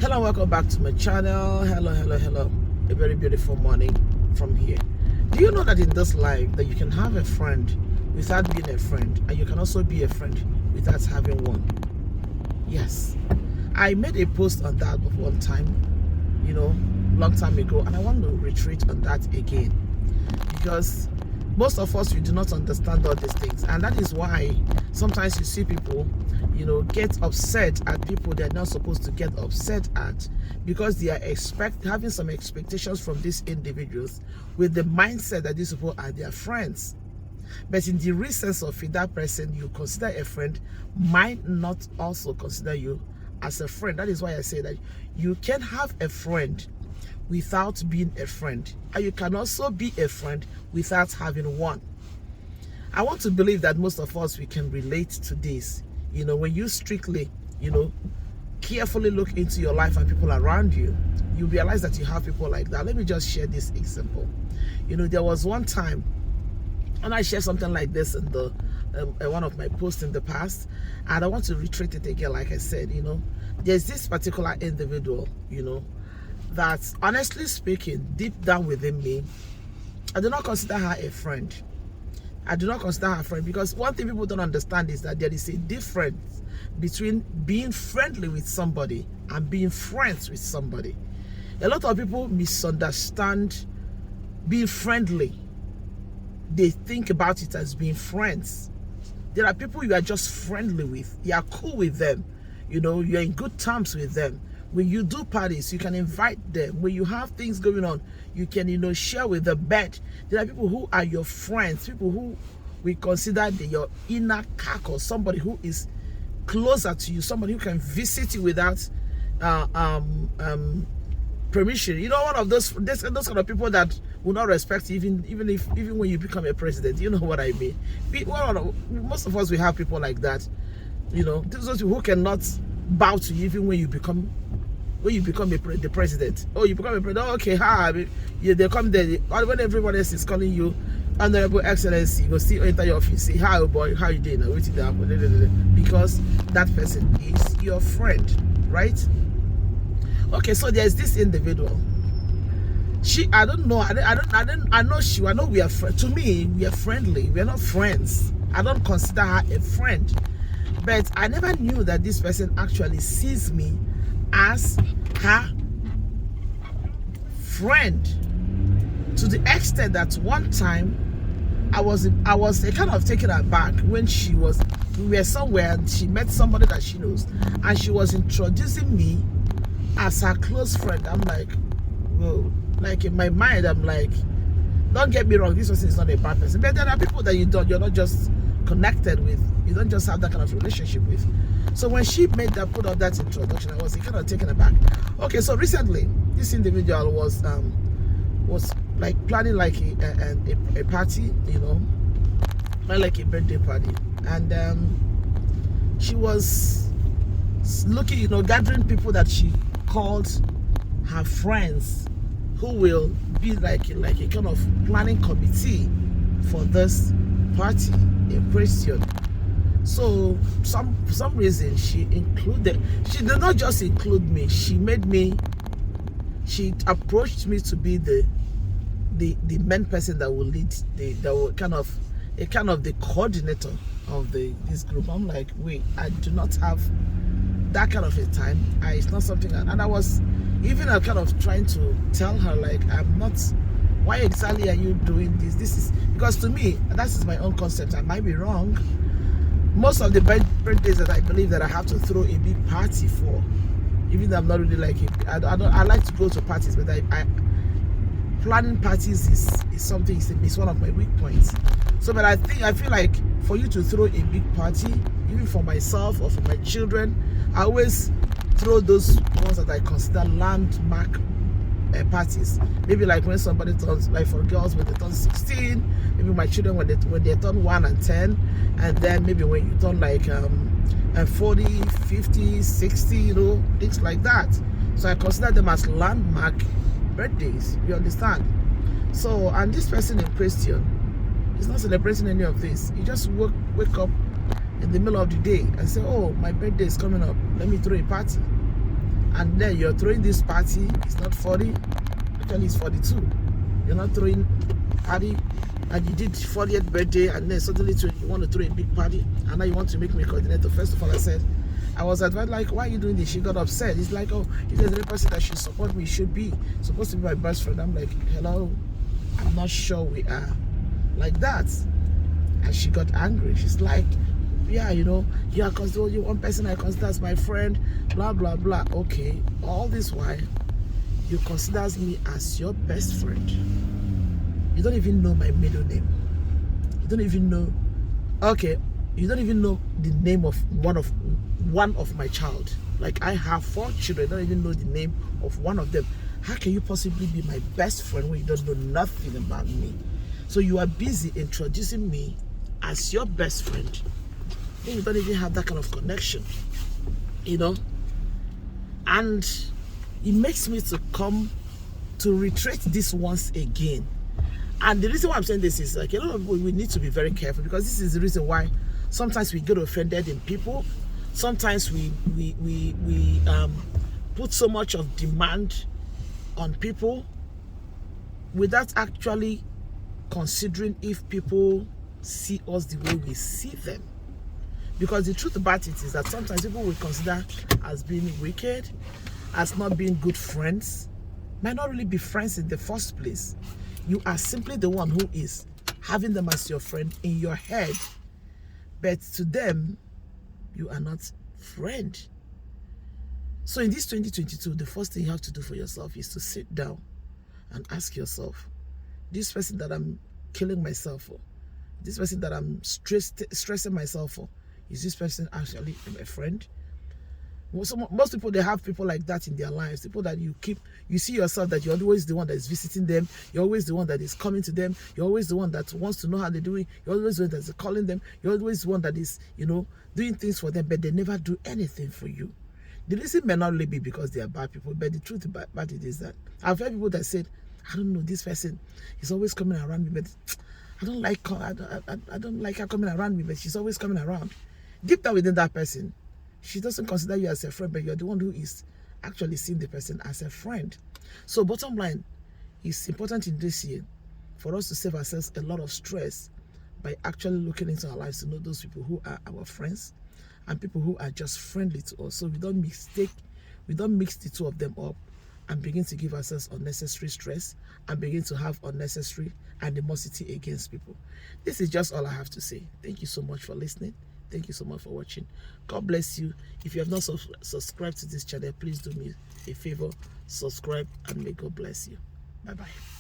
Hello and welcome back to my channel. Hello. A very beautiful morning from here. Do you know that in this life that you can have a friend without being a friend, and you can also be a friend without having one? Yes, I made a post on that one time, long time ago, and I want to retreat on that again, because most of us, we do not understand all these things, and that is why sometimes you see people get upset at people they're not supposed to get upset at, because they are having some expectations from these individuals with the mindset that these people are their friends. But in the real sense of it, that person you consider a friend might not also consider you as a friend. That is why I say that you can have a friend without being a friend, and you can also be a friend without having one. I want to believe that most of us, we can relate to this. When you strictly, carefully look into your life and people around you, you realize that you have people like that. Let me just share this example. There was one time, and I shared something like this in the one of my posts in the past, and I want to reiterate it again. Like I said, there's this particular individual, that, honestly speaking, deep down within me, I do not consider her a friend. I do not consider her a friend, because one thing people don't understand is that there is a difference between being friendly with somebody and being friends with somebody. A lot of people misunderstand being friendly. They think about it as being friends. There are people you are just friendly with. You are cool with them. You're in good terms with them. When you do parties, you can invite them. When you have things going on, you can, share with them. But there are people who are your friends, people who we consider your inner circle, somebody who is closer to you, somebody who can visit you without permission. One of those kind of people that will not respect you, even when you become a president. You know what I mean? Most of us, we have people like that. Those who cannot bow to you even when you become the president. Oh, you become a president. Oh, okay, hi. They come there. When everyone else is calling you Honorable Excellency, you go still enter your office. Say, hi, boy, how you doing? Waiting there, because that person is your friend, right? Okay, so there's this individual. I don't know. I know we are friends. To me, we are friendly. We are not friends. I don't consider her a friend. But I never knew that this person actually sees me as her friend, to the extent that one time I was kind of taken aback when we were somewhere and she met somebody that she knows, and she was introducing me as her close friend. I'm like, whoa. Like, in my mind, I'm like, don't get me wrong, this person is not a bad person, but there are people that you're not just connected with, you don't just have that kind of relationship with. So when she put out that introduction, I was kind of taken aback. Okay, so recently this individual was like planning like a party, like a birthday party, and she was looking, gathering people that she called her friends, who will be like a kind of planning committee for this party in question. So some reason she did not just include me, she approached me to be the main person that will lead that will kind of the coordinator of this group. I'm like, wait, I do not have that kind of a time. It's not something, and I was even kind of trying to tell her, like, I'm not. Why exactly are you doing this? This is because, to me, that is my own concept. I might be wrong. Most of the birthdays that I believe that I have to throw a big party for, even though I'm not really like it. I like to go to parties, but I planning parties is something, is one of my weak points. So, but I feel like for you to throw a big party, even for myself or for my children, I always throw those ones that I consider landmark parties. Maybe like when somebody turns, like for girls when they turn 16, maybe my children when they turn 1 and 10, and then maybe when you turn like 40, 50, 60, things like that. So I consider them as landmark birthdays. You understand? So, and this person in question is not celebrating any of this. He just wake up in the middle of the day and say, oh, my birthday is coming up, let me throw a party. and then you're throwing this party. It's not 40, actually it's 42. You're not throwing party, and you did 40th birthday, and then suddenly you want to throw a big party, and now you want to make me coordinator. First of all, I was advised, like, why are you doing this? She got upset. It's like, oh, if there's any person that should support me, should be supposed to be my best friend. I'm like, hello, I'm not sure we are like that. And she got angry. She's like, yeah, you know, you are considered you one person I consider as my friend, blah blah blah. Okay, all this while you consider me as your best friend. You don't even know my middle name. You don't even know. Okay, you don't even know the name of one of my child. Like, I have 4 children. You don't even know the name of one of them. How can you possibly be my best friend when you don't know nothing about me? So you are busy introducing me as your best friend. Then you don't even have that kind of connection, you know. And it makes me to come to reiterate this once again. And the reason why I'm saying this is, like, a lot of people, we need to be very careful, because this is the reason why sometimes we get offended in people. Sometimes we put so much of demand on people without actually considering if people see us the way we see them. Because the truth about it is that sometimes people will consider as being wicked, as not being good friends, might not really be friends in the first place. You are simply the one who is having them as your friend in your head, but to them, you are not friend. So in this 2022, the first thing you have to do for yourself is to sit down and ask yourself, this person that I'm killing myself for, this person that I'm stressing myself for, is this person actually my friend? Most people, they have people like that in their lives. People that you see yourself that you're always the one that is visiting them. You're always the one that is coming to them. You're always the one that wants to know how they're doing. You're always the one that's calling them. You're always the one that is, you know, doing things for them, but they never do anything for you. The reason may not really be because they are bad people, but the truth about it is that I've heard people that said, I don't know, this person is always coming around me, but I don't like her coming around me, but she's always coming around. Deep down within that person, she doesn't consider you as a friend, but you're the one who is actually seeing the person as a friend. So bottom line, it's important in this year for us to save ourselves a lot of stress by actually looking into our lives to know those people who are our friends and people who are just friendly to us. So we don't mix the two of them up and begin to give ourselves unnecessary stress and begin to have unnecessary animosity against people. This is just all I have to say. Thank you so much for listening. Thank you so much for watching. God bless you. If you have not subscribed to this channel, please do me a favor, subscribe, and may God bless you. Bye-bye.